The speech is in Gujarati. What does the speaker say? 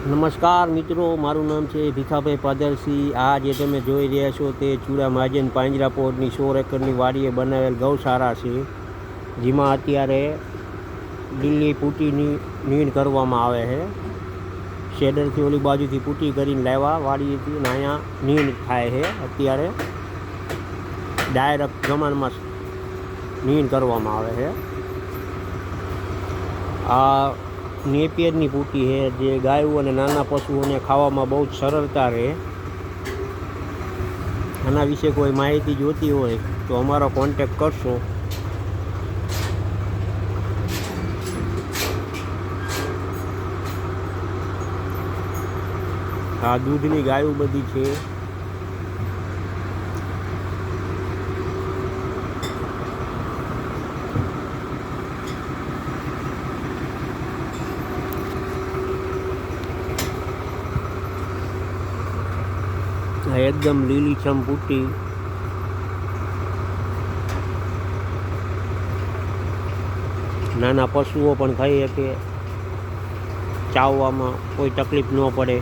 નમસ્કાર મિત્રો, મારું નામ છે ભીખાભાઈ પાદરસિંહ। આ જે તમે જોઈ રહ્યા છો તે ચૂડા મહાજન પાંજરાપોળની 16 એકરની વાડીએ બનાવેલ ગૌશાળા છે, જેમાં અત્યારે લીલી પૂટીની નીણ કરવામાં આવે છે। શેડરથી ઓલી બાજુથી પૂટી કરીને લાવ્યા વાડીએથી, અને અહીંયા નીણ થાય છે। અત્યારે ડાયરેક્ટ જમાનમાં નીણ કરવામાં આવે છે। આ નેપિયરની પૂટી છે, જે ગાયો અને નાના પશુઓને ખાવામાં બહુ જ સરળતા રહે। આના વિશે કોઈ માહિતી જોતી હોય તો અમારો કોન્ટેક કરશો। આ દૂધની ગાયો બધી છે। एकदम લીલીછમ પૂટી, નાના પશુઓ પણ ખાઈ શકે, ચાવવામાં કોઈ તકલીફ ન પડે।